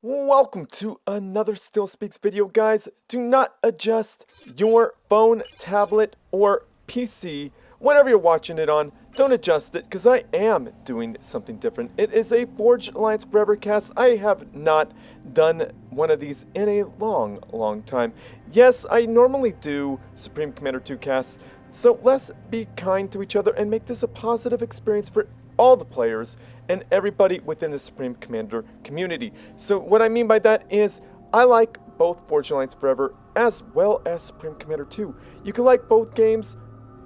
Welcome to another Still Speaks video, guys. Do not adjust your phone, tablet, or PC, whatever you're watching it on. Don't adjust it, because I am doing something different. It is a Forge Alliance Forever cast. I have not done one of these in a long time. Yes, I normally do Supreme Commander 2 casts, so let's be kind to each other and make this a positive experience for all the players and everybody within the Supreme Commander community. So what I mean by that is I like both Forge Alliance Forever as well as Supreme Commander 2. You can like both games,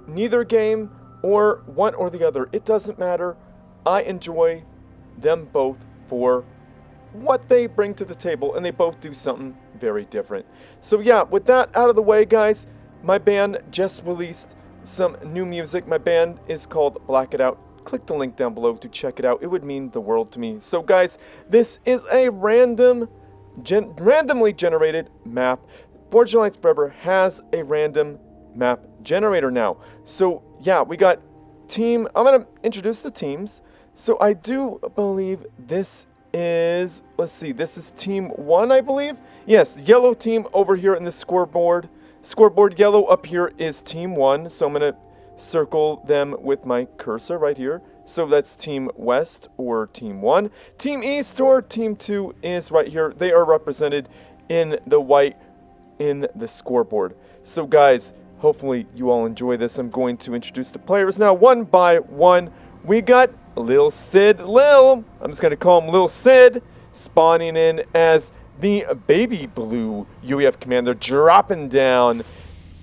neither game, or one or the other. It doesn't matter. I enjoy them both for what they bring to the table, and they both do something very different. So yeah, with that out of the way, guys, my band just released some new music. My band is called Black It Out. Click the link down below to check it out. It would mean the world to me. So guys, this is a randomly generated map. Forge Alliance Forever has a random map generator now. So yeah, we got team. I'm going to introduce the teams. So I do believe this is, let's see, this is team 1, I believe. Yes, the yellow team over here in the scoreboard. Scoreboard yellow up here is team 1. So I'm going to circle them with my cursor right here. So that's Team West or Team 1. Team East or Team 2 is right here. They are represented in the white in the scoreboard. So guys, hopefully you all enjoy this. I'm going to introduce the players now one by one. We got lilSidlil. I'm just going to call him Lil Sid, spawning in as the baby blue UEF commander, dropping down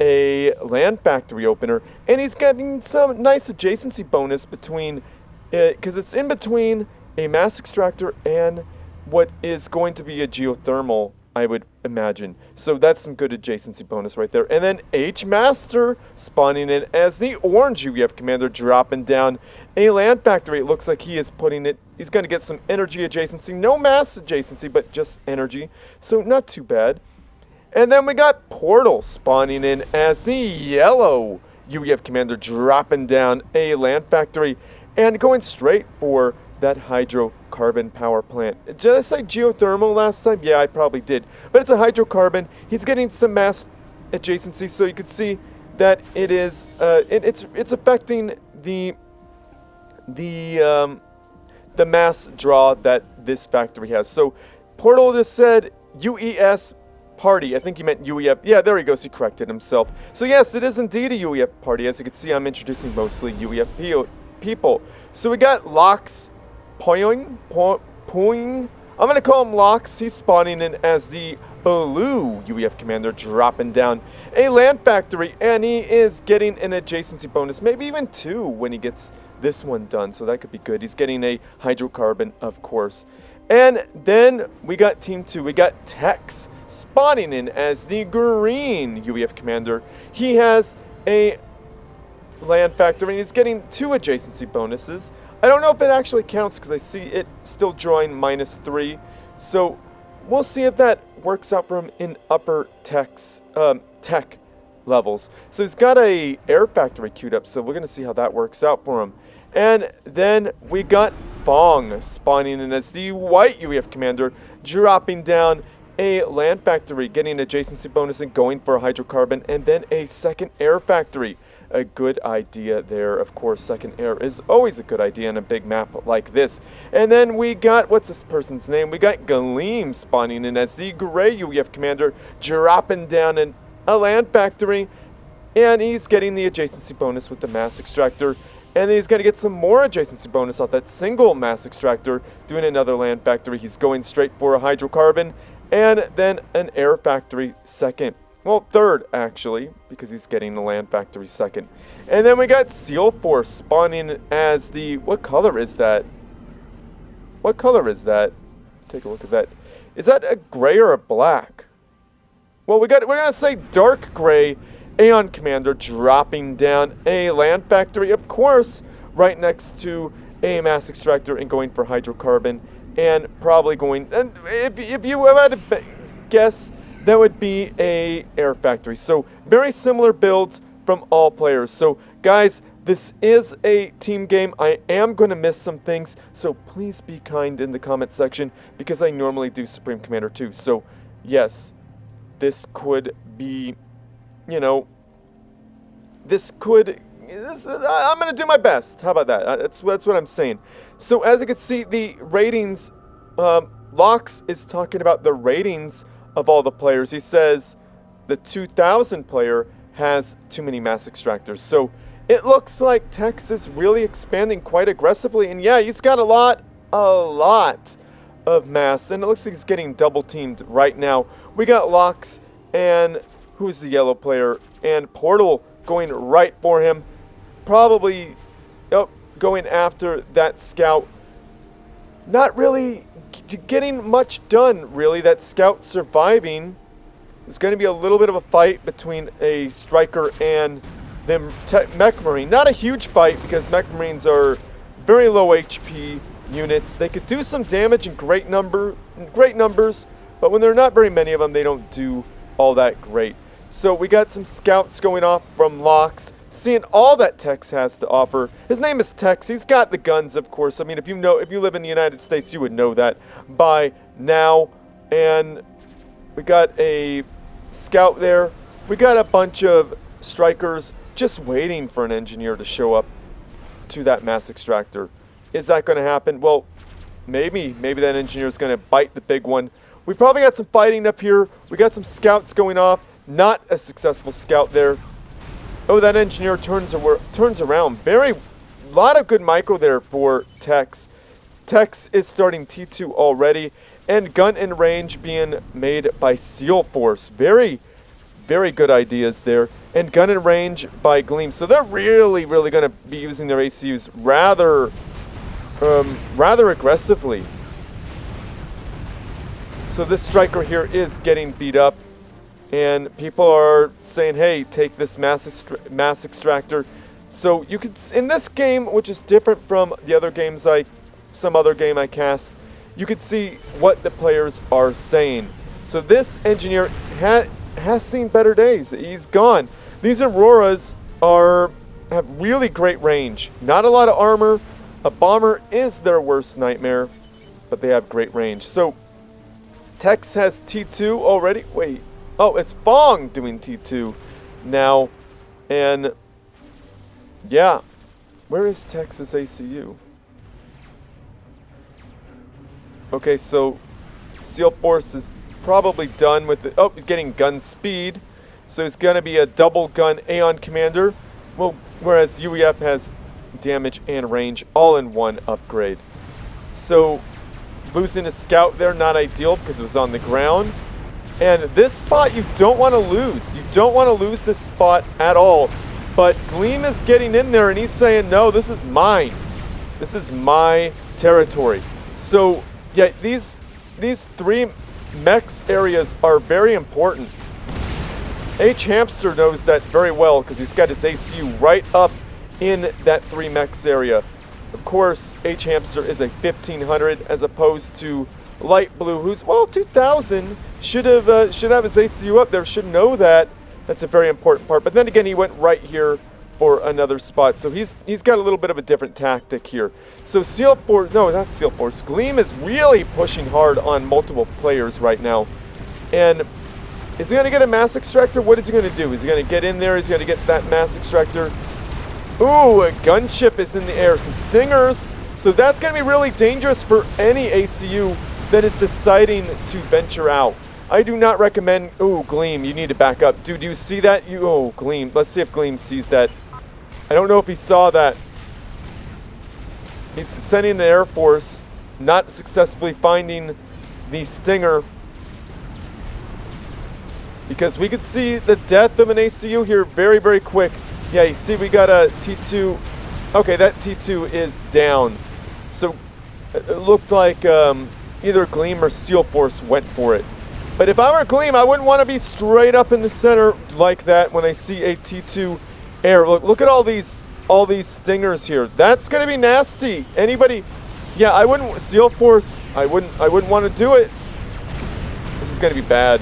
a land factory opener, and he's getting some nice adjacency bonus between because it's in between a mass extractor and what is going to be a geothermal, I would imagine. So that's some good adjacency bonus right there. And then H Master spawning in as the orange UEF commander, dropping down a land factory. It looks like he is putting it, he's going to get some energy adjacency, no mass adjacency, but just energy, so not too bad. And then we got Portal spawning in as the yellow UEF commander, dropping down a land factory and going straight for that hydrocarbon power plant. Did I say geothermal last time? Yeah, I probably did. But it's a hydrocarbon. He's getting some mass adjacency, so you can see that it is it's affecting the mass draw that this factory has. So Portal just said UES party. I think he meant UEF. Yeah, there he goes. He corrected himself. So yes, it is indeed a UEF party. As you can see, I'm introducing mostly UEF people. So we got loxpooig. I'm going to call him Lox. He's spawning in as the blue UEF commander, dropping down a land factory, and he is getting an adjacency bonus, maybe even 2 when he gets this one done. So that could be good. He's getting a hydrocarbon, of course. And then we got team 2. We got Tex spawning in as the green UEF commander. He has a land factory and he's getting 2 adjacency bonuses. I don't know if it actually counts because I see it still drawing -3. So we'll see if that works out for him in upper tech levels. So he's got a air factory queued up, so we're going to see how that works out for him. And then we got Phong spawning in as the white UEF commander, dropping down a land factory, getting adjacency bonus and going for a hydrocarbon, and then a second air factory. A good idea there. Of course, second air is always a good idea on a big map like this. And then we got, what's this person's name? We got Gleam spawning in as the gray UEF commander, dropping down a land factory, and he's getting the adjacency bonus with the mass extractor. And then he's going to get some more adjacency bonus off that single mass extractor, doing another land factory. He's going straight for a hydrocarbon, and then an air factory second. Well, third, actually, because he's getting the land factory second. And then we got SealForce spawning as the, what color is that? What color is that? Take a look at that. Is that a gray or a black? Well, we're going to say dark gray Aeon commander, dropping down a land factory, of course, right next to a mass extractor, and going for hydrocarbon, and probably going, and if you had to guess, that would be a air factory. So very similar builds from all players. So guys, This is a team game. I am going to miss some things, so please be kind in the comment section because I normally do Supreme Commander 2. So, yes, this could be, you know, I'm going to do my best. How about that? That's what I'm saying. So, as you can see, the ratings, Lox is talking about the ratings of all the players. He says the 2000 player has too many mass extractors. So, it looks like Tex is really expanding quite aggressively. And yeah, he's got a lot of mass. And it looks like he's getting double teamed right now. We got Lox and who's the yellow player? And Portal going right for him. Probably going after that scout. Not really getting much done, really. That scout surviving. There's going to be a little bit of a fight between a striker and the mech marine. Not a huge fight because mech marines are very low HP units. They could do some damage in great numbers, but when there are not very many of them, they don't do all that great. So we got some scouts going off from Lox, seeing all that Tex has to offer. His name is Tex. He's got the guns, of course. I mean, if you live in the United States, you would know that by now. And we got a scout there. We got a bunch of strikers just waiting for an engineer to show up to that mass extractor. Is that going to happen? Well, maybe that engineer is going to bite the big one. We probably got some fighting up here. We got some scouts going off. Not a successful scout there. Oh, that engineer turns around. A lot of good micro there for Tex. Tex is starting T2 already. And gun in range being made by SealForce. Very, very good ideas there. And gun in range by Gleam. So they're really going to be using their ACUs rather aggressively. So this striker here is getting beat up. And people are saying, hey, take this mass extractor. So you could, in this game, which is different from the other games some other game I cast, you could see what the players are saying. So this engineer has seen better days. He's gone. These Auroras have really great range. Not a lot of armor. A bomber is their worst nightmare, but they have great range. So Tex has T2 already. Wait. Oh, it's Phong doing T2 now. And yeah. Where is Tex's ACU? Okay, so SealForce is probably done with it. Oh, he's getting gun speed. So it's going to be a double gun Aeon Commander. Well, whereas UEF has damage and range all in one upgrade. So losing a scout there, not ideal because it was on the ground. And this spot you don't want to lose. You don't want to lose this spot at all. But Gleam is getting in there and he's saying, no, this is mine. This is my territory. So yeah, these three mechs areas are very important. H-Hamster knows that very well because he's got his ACU right up in that 3 mechs area. Of course, H-Hamster is a 1500 as opposed to Light Blue, who's, well, 2000, should have his ACU up there, should know that. That's a very important part. But then again, he went right here for another spot. So he's got a little bit of a different tactic here. So SealForce, no, not SealForce. Gleam is really pushing hard on multiple players right now. And is he going to get a mass extractor? What is he going to do? Is he going to get in there? Is he going to get that mass extractor? Ooh, a gunship is in the air. Some stingers. So that's going to be really dangerous for any ACU that is deciding to venture out. I do not recommend... Ooh, Gleam, you need to back up. Dude, do you see that? Oh, Gleam. Let's see if Gleam sees that. I don't know if he saw that. He's sending the Air Force, not successfully finding the stinger. Because we could see the death of an ACU here very, very quick. Yeah, you see we got a T2. Okay, that T2 is down. So it looked like either Gleam or SealForce went for it. But if I were Gleam, I wouldn't want to be straight up in the center like that when I see a T2 air. Look at all these stingers here. That's going to be nasty. Anybody? Yeah, I wouldn't. SealForce, I wouldn't want to do it. This is going to be bad.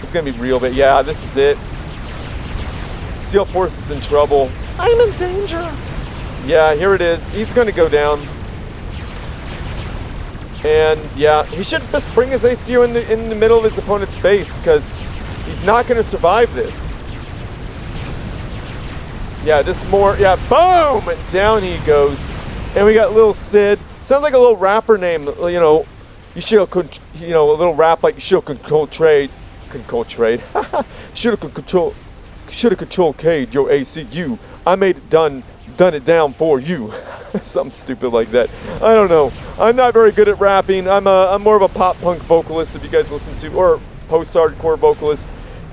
It's going to be real bad. Yeah, this is it. SealForce is in trouble. I'm in danger. Yeah, here it is. He's going to go down. And yeah, he should just bring his ACU in the middle of his opponent's base, because he's not going to survive this. Yeah, just more. Yeah, boom! And down he goes. And we got lilSid. Sounds like a little rapper name. You know, you should, you know, a little rap like you should control trade. Control trade. Should have control K'd your ACU. I made it done it down for you. Something stupid like that. I don't know. I'm not very good at rapping. I'm more of a pop punk vocalist, if you guys listen to, or post-hardcore vocalist.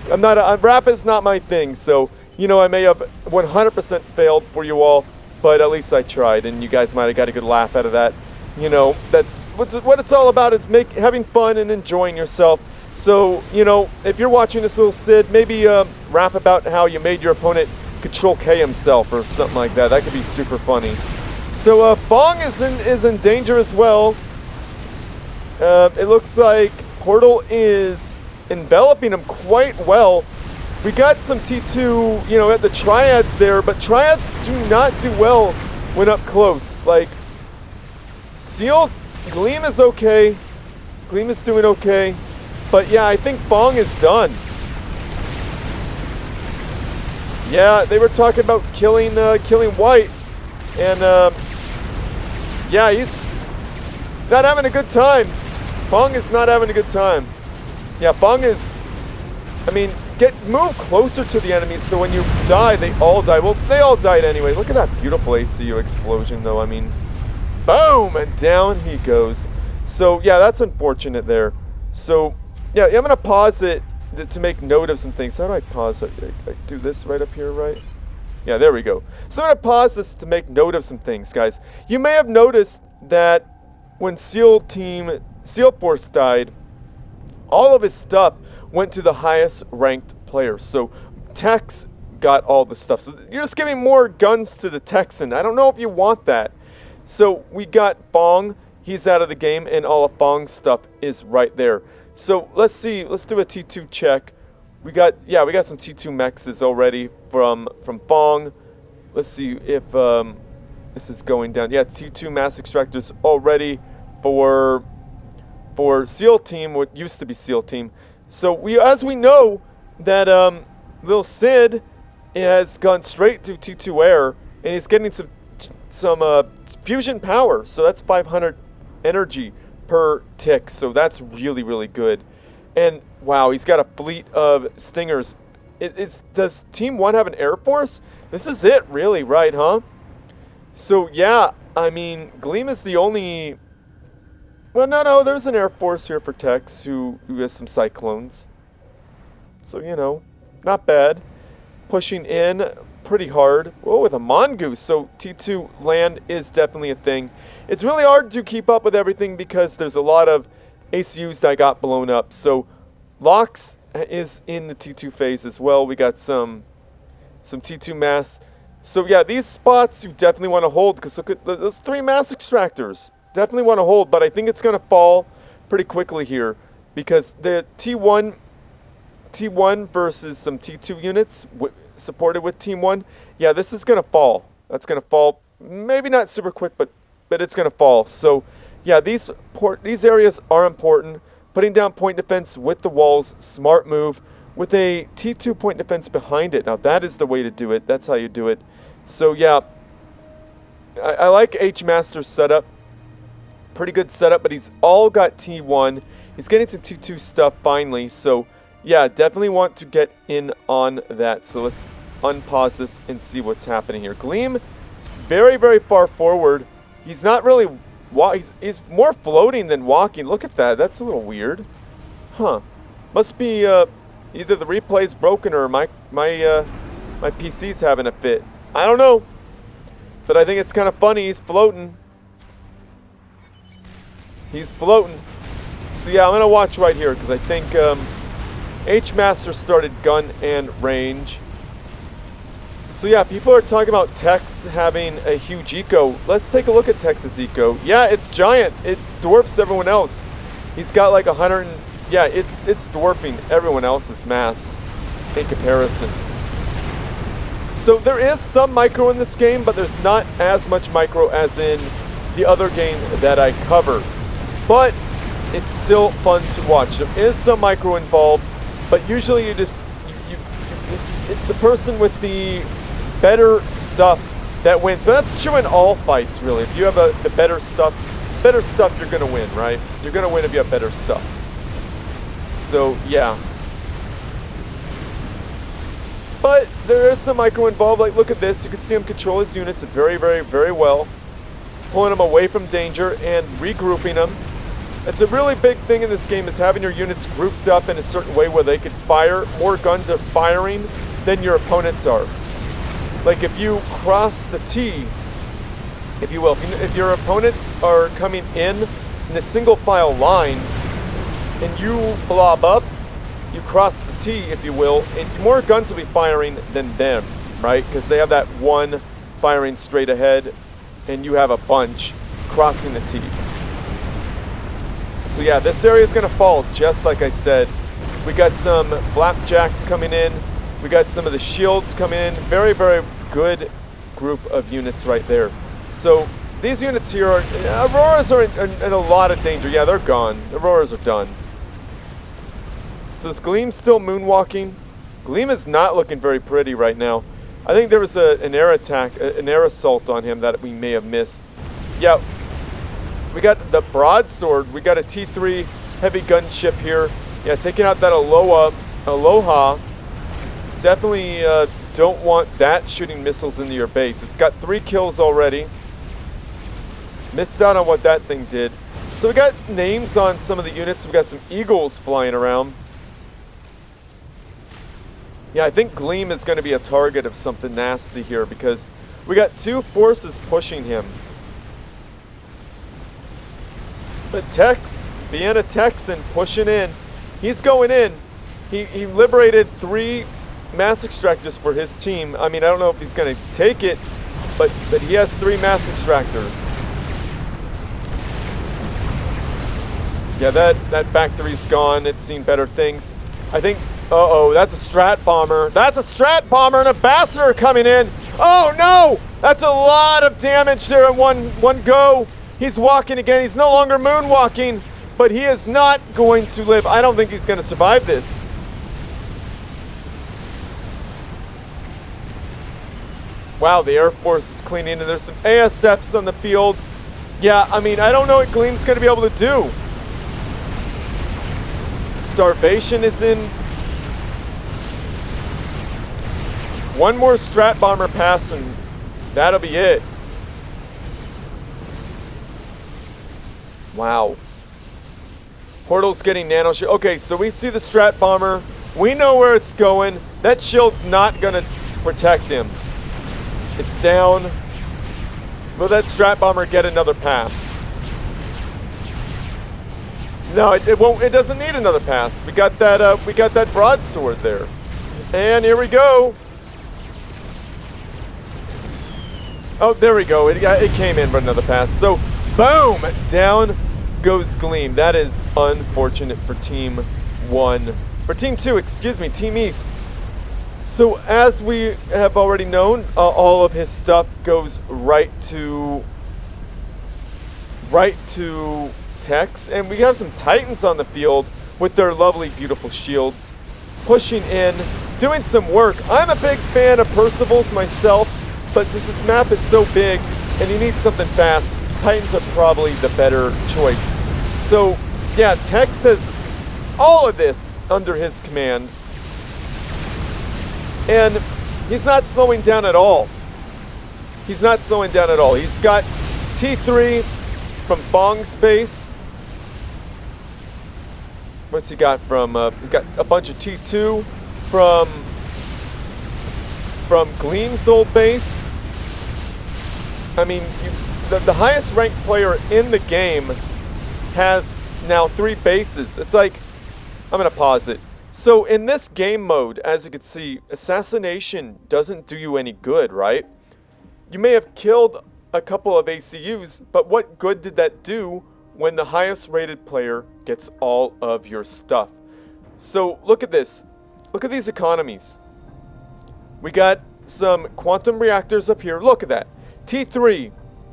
Rap is not my thing, so you know, I may have 100% failed for you all, but at least I tried, and you guys might have got a good laugh out of that. You know, that's what it's all about, is having fun and enjoying yourself. So, you know, if you're watching this lilSid, maybe rap about how you made your opponent Control K himself or something like that. That could be super funny. So, Phong is in danger as well. It looks like Portal is enveloping him quite well. We got some T2, you know, at the triads there, but triads do not do well when up close. Like, Gleam is okay. Gleam is doing okay. But yeah, I think Phong is done. Yeah, they were talking about killing White. And yeah, he's not having a good time. Phong is not having a good time. Yeah, Phong is, I mean, move closer to the enemies so when you die, they all die. Well, they all died anyway. Look at that beautiful ACU explosion, though. I mean, boom, and down he goes. So, yeah, that's unfortunate there. So, yeah, I'm going to pause it to make note of some things. How do I pause it? I do this right up here, right? Yeah, there we go. So I'm going to pause this to make note of some things, guys. You may have noticed that when SealForce died, all of his stuff went to the highest ranked player. So Tex got all the stuff. So you're just giving more guns to the Texan. I don't know if you want that. So we got Phong. He's out of the game, and all of Fong's stuff is right there. So let's see. Let's do a T2 check. We got some T2 mexes already from Phong. Let's see if this is going down. Yeah, T2 mass extractors already for SEAL Team, what used to be SEAL Team. So as we know that lilSid has gone straight to T2 air, and he's getting some fusion power. So that's 500 energy per tick. So that's really, really good. And wow, he's got a fleet of stingers. Does Team 1 have an Air Force? This is it, really, right, huh? So yeah, I mean, Gleam is the only. Well, no, there's an Air Force here for Tex who has some Cyclones. So, you know, not bad. Pushing in pretty hard. Oh, with a Mongoose. So T2 land is definitely a thing. It's really hard to keep up with everything because there's a lot of ACUs that got blown up. So Lox is in the T2 phase as well. We got some T2 mass. So yeah, these spots you definitely want to hold, because look at those 3 mass extractors. Definitely want to hold, but I think it's going to fall pretty quickly here, because the T1 versus some T2 units supported with Team 1. Yeah, this is going to fall. That's going to fall, maybe not super quick, but it's going to fall. So yeah, these areas are important. Putting down point defense with the walls, smart move, with a T2 point defense behind it. Now that is the way to do it. That's how you do it. So yeah, I like H-Master's setup. Pretty good setup, but he's all got T1. He's getting some T2 stuff finally. So yeah, definitely want to get in on that. So let's unpause this and see what's happening here. Gleam, very, very far forward. He's not really he's more floating than walking. Look at that. That's a little weird. Huh. Must be either the replay's broken or my PC's having a fit. I don't know. But I think it's kind of funny. He's floating. He's floating. So yeah, I'm going to watch right here because I think H-Master started gun and range. So yeah, people are talking about Tex having a huge eco. Let's take a look at Tex's eco. Yeah, it's giant. It dwarfs everyone else. He's got like 100. Yeah, it's dwarfing everyone else's mass in comparison. So there is some micro in this game, but there's not as much micro as in the other game that I cover. But it's still fun to watch. There is some micro involved, but usually it's the person with the better stuff that wins. But that's true in all fights, really. If you have the better stuff, you're gonna win, right? You're gonna win if you have better stuff. So yeah. But there is some micro involved. Like, look at this. You can see him control his units very, very, very well. Pulling them away from danger and regrouping them. It's a really big thing in this game is having your units grouped up in a certain way where they can fire. More guns are firing than your opponents are. Like if you cross the T, if you will, if your opponents are coming in a single file line and you blob up, you cross the T, if you will, and more guns will be firing than them, right? Because they have that one firing straight ahead, and you have a bunch crossing the T. So yeah, this area is going to fall, just like I said. We got some flapjacks coming in. We got some of the shields coming in. Very, very good group of units right there. So these units here are... Auroras are in a lot of danger. Yeah, they're gone. Auroras are done. So is Gleam still moonwalking? Gleam is not looking very pretty right now. I think there was an air attack, an air assault on him that we may have missed. Yeah, we got the broadsword. We got a T3 heavy gunship here. Yeah, taking out that Aloha. Definitely don't want that shooting missiles into your base. It's got 3 kills already. Missed out on what that thing did. So we got names on some of the units. We got some eagles flying around. Yeah, I think Gleam is going to be a target of something nasty here because we got 2 forces pushing him. But Tex, being a Texan, pushing in. He's going in. He liberated 3 mass extractors for his team. I mean, I don't know if he's going to take it, but he has 3 mass extractors. Yeah, that factory's gone. It's seen better things. I think... Uh-oh, that's a strat bomber. That's a strat bomber, an ambassador coming in. Oh, no! That's a lot of damage there in one go. He's walking again. He's no longer moonwalking, but he is not going to live. I don't think he's going to survive this. Wow, the Air Force is cleaning, and there's some ASFs on the field. Yeah, I mean, I don't know what Gleam's going to be able to do. Starvation is in. One more strat bomber pass and that'll be it. Wow. Portal's getting nano shield. Okay, so we see the strat bomber. We know where it's going. That shield's not gonna protect him. It's down. Will that strat bomber get another pass? No, it won't. It doesn't need another pass. We got that broadsword there. And here we go. Oh, there we go. It came in for another pass. So, boom! Down goes Gleam. That is unfortunate for Team 1. For Team 2, excuse me, Team East. So, as we have already known, all of his stuff goes right to Tex. And we have some Titans on the field with their lovely, beautiful shields. Pushing in, doing some work. I'm a big fan of Percival's myself. But since this map is so big and you need something fast, Titans are probably the better choice. So, yeah, Tex has all of this under his command. And he's not slowing down at all. He's not slowing down at all. He's got T3 from Fong's base. What's he got from, he's got a bunch of T2 from Gleam's old base. I mean, the highest ranked player in the game has now 3 bases. It's like, I'm going to pause it. So in this game mode, as you can see, assassination doesn't do you any good, right? You may have killed a couple of ACUs, but what good did that do when the highest rated player gets all of your stuff? So look at this. Look at these economies. We got some quantum reactors up here. Look at that. T3.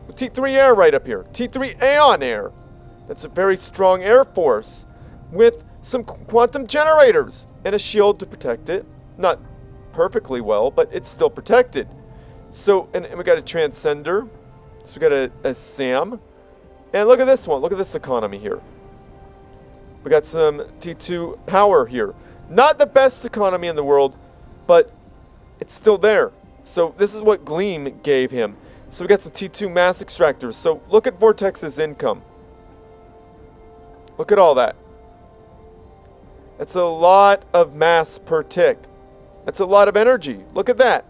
T3 air right up here. T3 Aeon air. That's a very strong air force with some quantum generators and a shield to protect it. Not perfectly well, but it's still protected. So, and we got a transcender. So we got a SAM. And look at this one. Look at this economy here. We got some T2 power here. Not the best economy in the world, but it's still there. So this is what Gleam gave him. So we got some T2 mass extractors. So look at Vortex's income. Look at all that. That's a lot of mass per tick. That's a lot of energy. Look at that.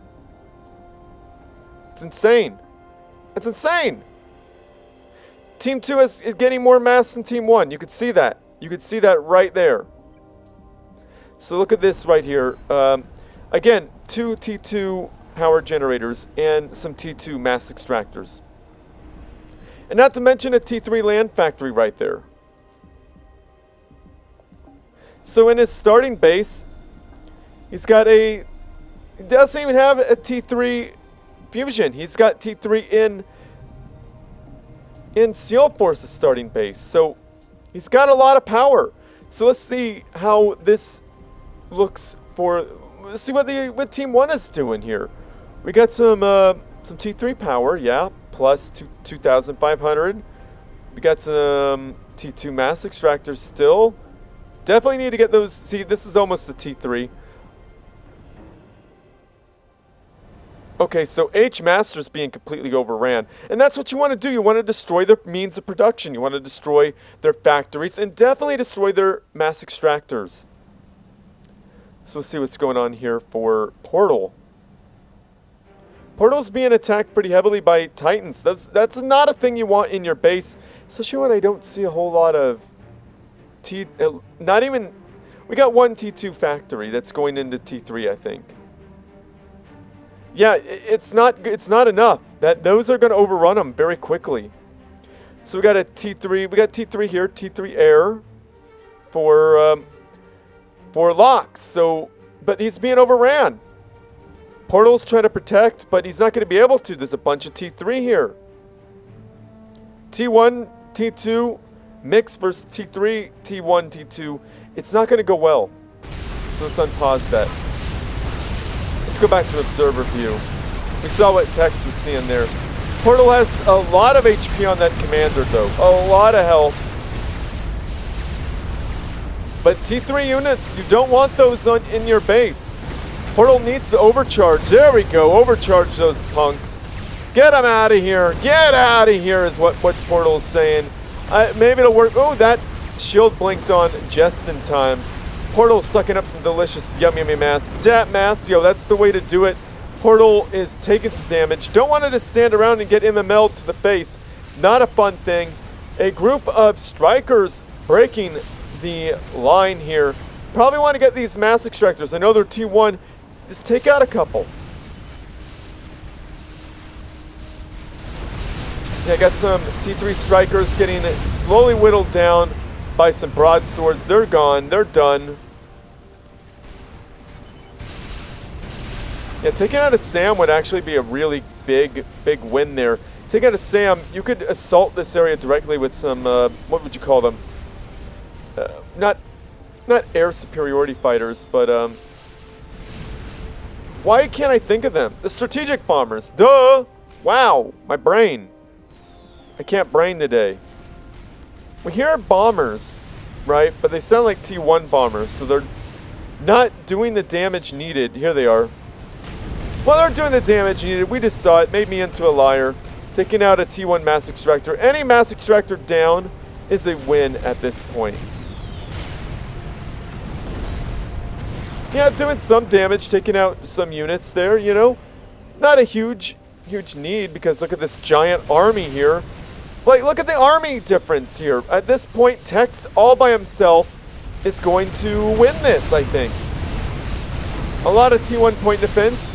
It's insane. It's insane. Team 2 is getting more mass than Team 1. You could see that. You could see that right there. So look at this right here. Again, 2 T2 power generators and some T2 mass extractors. And not to mention a T3 land factory right there. So in his starting base, he's got he doesn't even have a T3 fusion. He's got T3 in SealForce's starting base. So he's got a lot of power. So let's see how this looks for. Let's see what Team 1 is doing here. We got some T3 power, yeah, plus 2,500. We got some T2 mass extractors still. Definitely need to get those. See, this is almost the T3. Okay, so H-Master's being completely overran. And that's what you want to do. You want to destroy their means of production. You want to destroy their factories and definitely destroy their mass extractors. So let's see what's going on here for Portal. Portal's being attacked pretty heavily by Titans. That's not a thing you want in your base. Especially when I don't see a whole lot of not even. We got one T2 factory that's going into T3, I think. Yeah, it's not enough. Those are going to overrun them very quickly. So we got a T3. We got T3 here, T3 air for Lox. So, but he's being overran. Portal's trying to protect, but he's not going to be able to. There's a bunch of T3 here. T1, T2 mix versus T3, T1, T2. It's not going to go well. So let's unpause that. Let's go back to observer view. We saw what Tex was seeing there. Portal has a lot of HP on that commander though. A lot of health. But T3 units, you don't want those in your base. Portal needs to overcharge. There we go. Overcharge those punks. Get them out of here. Get out of here is what Portal's saying. Maybe it'll work. Oh, that shield blinked on just in time. Portal's sucking up some delicious yummy mass. Dat mass, yo, that's the way to do it. Portal is taking some damage. Don't want it to stand around and get MML'd to the face. Not a fun thing. A group of strikers breaking the line here. Probably want to get these mass extractors. I know they're T1. Just take out a couple. Yeah, got some T3 strikers getting slowly whittled down by some broadswords. They're gone. They're done. Yeah, taking out a SAM would actually be a really big win there. Take out a SAM, you could assault this area directly with some, what would you call them? Not air superiority fighters, but, why can't I think of them? The strategic bombers. Duh! Wow, my brain. I can't brain today. We hear bombers, right? But they sound like T1 bombers, so they're not doing the damage needed. Here they are. Well, they're doing the damage needed. We just saw it. Made me into a liar. Taking out a T1 mass extractor. Any mass extractor down is a win at this point. Yeah, doing some damage, taking out some units there, you know. Not a huge need, because look at this giant army here. Like, look at the army difference here. At this point, Tex all by himself is going to win this, I think. A lot of T1 point defense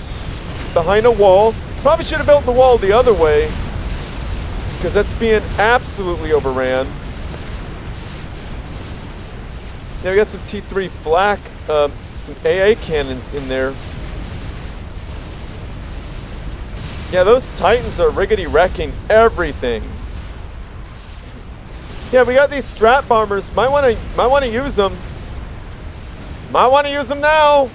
behind a wall. Probably should have built the wall the other way, because that's being absolutely overran. Now we got some T3 flak, some AA cannons in there. Yeah, those Titans are riggedy wrecking everything. Yeah, we got these strap bombers. Might want to use them. Might want to use them now.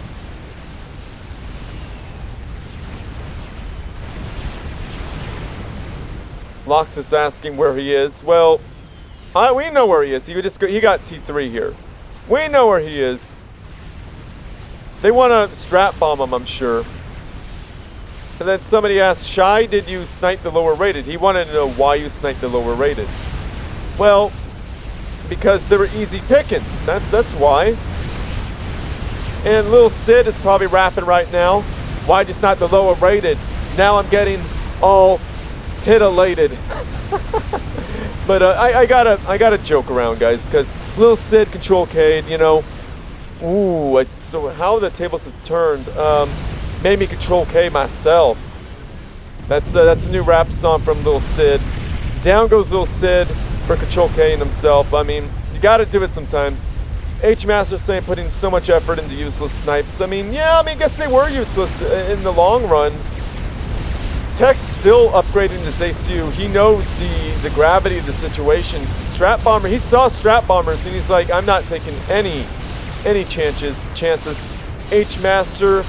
Loxis asking where he is. Well, we know where he is. He got T3 here. We know where he is. They want to strap bomb him, I'm sure. And then somebody asked, Shy, did you snipe the lower rated? He wanted to know why you sniped the lower rated. Well, because they were easy pickings. That's why. And lilSid is probably rapping right now. Why just not the lower rated? Now I'm getting all titillated. But I gotta joke around, guys, because lilSid, Control Cade, you know. Ooh, so how the tables have turned. Made me Control K myself. That's a new rap song from lilSid. Down goes lilSid for Control K and himself. I mean, you gotta do it sometimes. H-Master saying putting so much effort into useless snipes. I mean, yeah, I guess they were useless in the long run. Tech's still upgrading his ACU. He knows the gravity of the situation. Strap bomber, he saw strap bombers and he's like, I'm not taking any chances. H-Master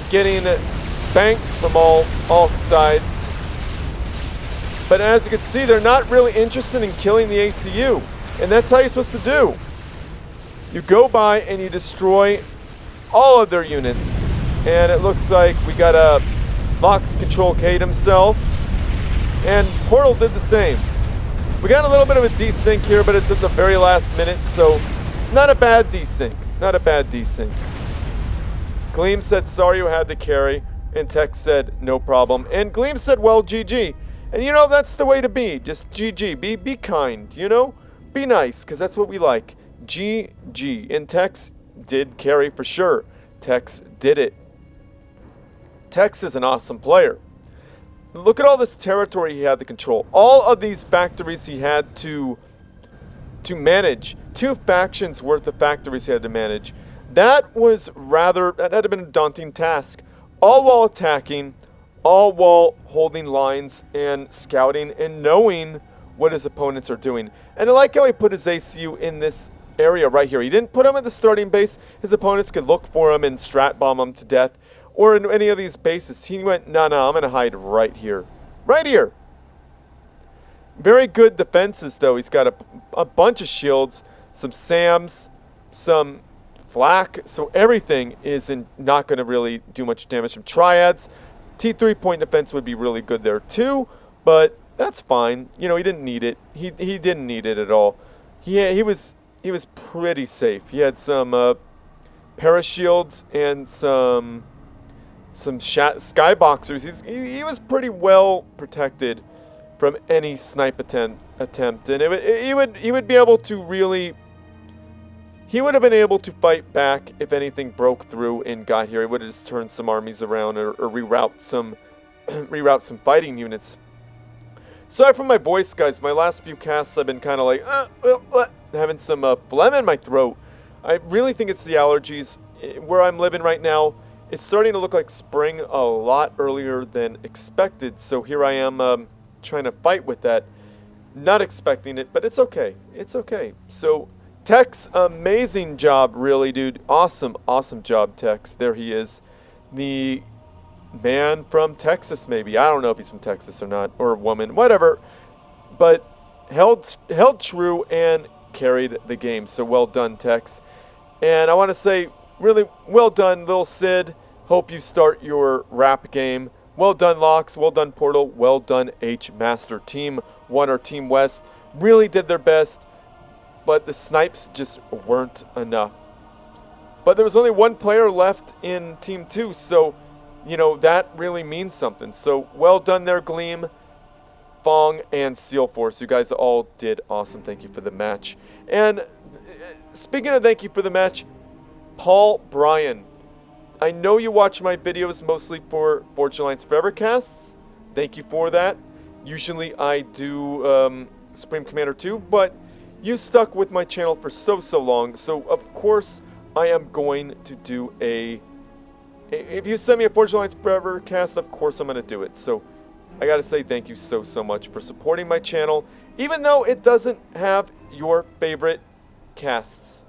getting spanked from all sides. But as you can see, they're not really interested in killing the ACU. And that's how you're supposed to do. You go by and you destroy all of their units. And it looks like we got a Lox Control Cade himself. And Portal did the same. We got a little bit of a desync here, but it's at the very last minute, so not a bad desync. Not a bad desync. Gleam said, sorry you had to carry. And Tech said, no problem. And Gleam said, well, GG. And you know, that's the way to be. Just GG. Be kind, you know? Be nice, because that's what we like. GG. And Tex did carry for sure. Tex did it. Tex is an awesome player. Look at all this territory he had to control. All of these factories he had to manage. 2 factions worth of factories he had to manage. That had been a daunting task. All while attacking, all while holding lines and scouting and knowing what his opponents are doing. And I like how he put his ACU in this area right here. He didn't put him at the starting base. His opponents could look for him and strat bomb him to death. Or in any of these bases. He went, no, I'm going to hide right here. Right here. Very good defenses, though. He's got a bunch of shields, some SAMs, some flak. So everything is not going to really do much damage from triads. T3 point defense would be really good there, too. But that's fine. You know, he didn't need it. He didn't need it at all. He was pretty safe. He had some parashields and some skyboxers. He was pretty well protected from any snipe attempt, and he would be able to really. He would have been able to fight back if anything broke through and got here. He would have just turned some armies around or reroute some fighting units. Sorry for my voice, guys. My last few casts I've been kind of like having some phlegm in my throat. I really think it's the allergies. Where I'm living right now, it's starting to look like spring a lot earlier than expected. So here I am trying to fight with that. Not expecting it, but it's okay. It's okay. So Tex, amazing job, really, dude. Awesome job, Tex. There he is. The man from Texas, maybe. I don't know if he's from Texas or not, or a woman, whatever. But held true and carried the game. So well done, Tex. And I want to say, really well done, lilSid. Hope you start your rap game. Well done, Lox. Well done, Portal. Well done, H-Master. Team 1 or Team West really did their best, but the snipes just weren't enough. But there was only 1 player left in Team 2, so, you know, that really means something. So, well done there, Gleam, Phong, and SealForce. You guys all did awesome. Thank you for the match. And speaking of thank you for the match, Paul Bryan. I know you watch my videos mostly for Fortune Alliance Forever casts. Thank you for that. Usually I do Supreme Commander 2, but you stuck with my channel for so long. So, of course, I am going to do a if you send me a Forge Alliance Forever cast, of course I'm going to do it. So I got to say thank you so much for supporting my channel, even though it doesn't have your favorite casts.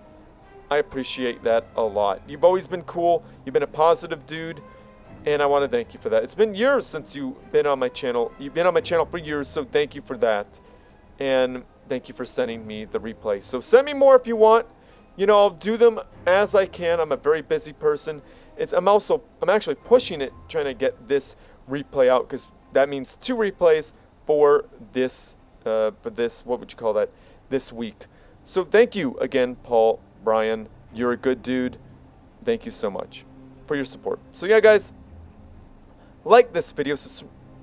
I appreciate that a lot. You've always been cool. You've been a positive dude, and I want to thank you for that. It's been years since you've been on my channel. You've been on my channel for years, so thank you for that. And thank you for sending me the replay. So send me more if you want. You know, I'll do them as I can. I'm a very busy person. I'm actually pushing it, trying to get this replay out, because that means 2 replays for this, what would you call that, this week. So thank you again, Paul Brian. You're a good dude. Thank you so much for your support. So yeah, guys, like this video.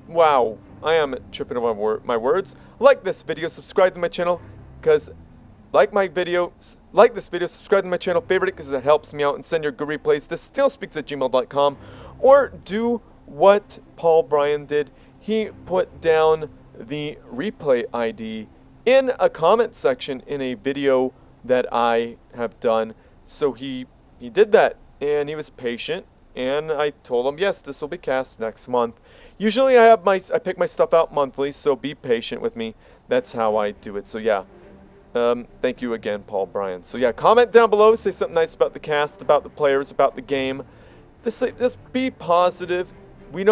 Wow, I am tripping over my words. Like this video, subscribe to my channel, because like this video, subscribe to my channel, favorite it because it helps me out, and send your good replays to stillspeaks@gmail.com, or do what Paul Brian did. He put down the replay ID in a comment section in a video that I have done. So he did that, and he was patient, and I told him, yes, this will be cast next month. Usually I pick my stuff out monthly, so be patient with me. That's how I do it. So yeah, thank you again, Paul Brian. So yeah, comment down below, say something nice about the cast, about the players, about the game. Just be positive. We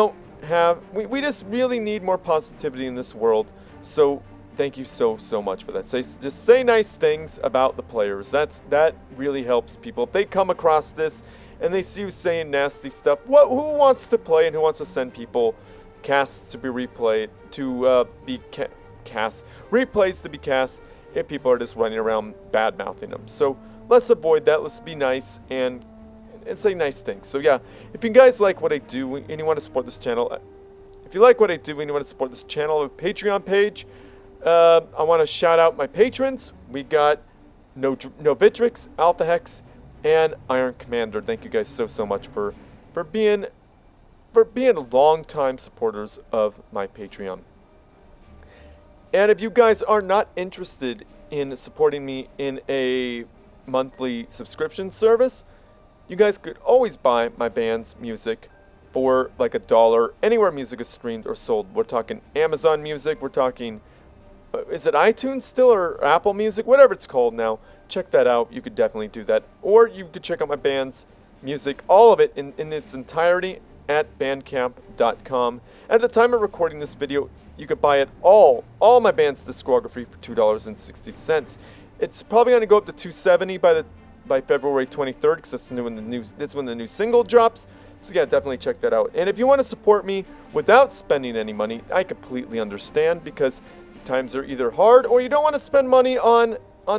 just really need more positivity in this world. So thank you so much for that. Just say nice things about the players. That really helps people. If they come across this and they see you saying nasty stuff, who wants to play and who wants to send people casts to be replayed, replays to be cast, if people are just running around bad mouthing them? So let's avoid that. Let's be nice and say nice things. So yeah, if you guys like what I do and you want to support this channel, I have a Patreon page. I want to shout out my patrons. We got Novitrix, Alpha Hex, and Iron Commander. Thank you guys so much for being long-time supporters of my Patreon. And if you guys are not interested in supporting me in a monthly subscription service, you guys could always buy my band's music for like $1 anywhere music is streamed or sold. We're talking Amazon Music, we're talking, is it iTunes still, or Apple Music, whatever it's called now. Check that out. You could definitely do that. Or you could check out my band's music, all of it in its entirety, at bandcamp.com. At the time of recording this video, you could buy it all my band's discography for $2.60. It's probably going to go up to $2.70 by February 23rd, because that's when the new single drops. So yeah, definitely check that out. And if you want to support me without spending any money, I completely understand, because times are either hard or you don't want to spend money on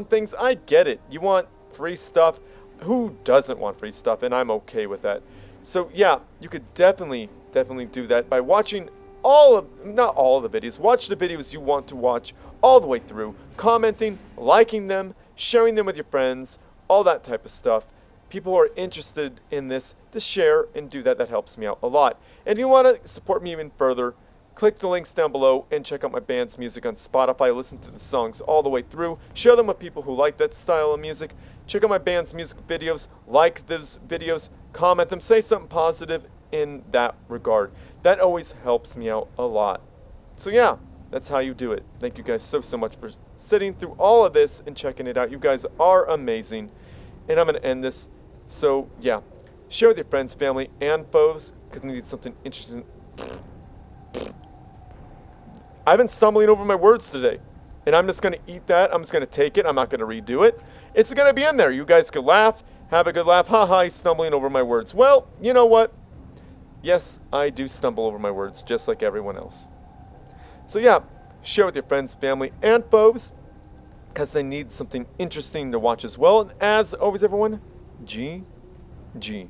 things. I get it. You want free stuff. Who doesn't want free stuff? And I'm okay with that. So yeah, you could definitely do that by watching not all of the videos. Watch the videos you want to watch all the way through, commenting, liking them, sharing them with your friends, all that type of stuff. People who are interested in this, to share and do that. That helps me out a lot. And if you want to support me even further, click the links down below and check out my band's music on Spotify. Listen to the songs all the way through. Share them with people who like that style of music. Check out my band's music videos. Like those videos. Comment them. Say something positive in that regard. That always helps me out a lot. So yeah, that's how you do it. Thank you guys so much for sitting through all of this and checking it out. You guys are amazing. And I'm going to end this. So yeah, share with your friends, family, and foes, because they need something interesting. I've been stumbling over my words today, and I'm just going to eat that. I'm just going to take it. I'm not going to redo it. It's going to be in there. You guys could laugh, have a good laugh. Ha, he's stumbling over my words. Well, you know what? Yes, I do stumble over my words, just like everyone else. So yeah, share with your friends, family, and foes, because they need something interesting to watch as well. And as always, everyone, GG.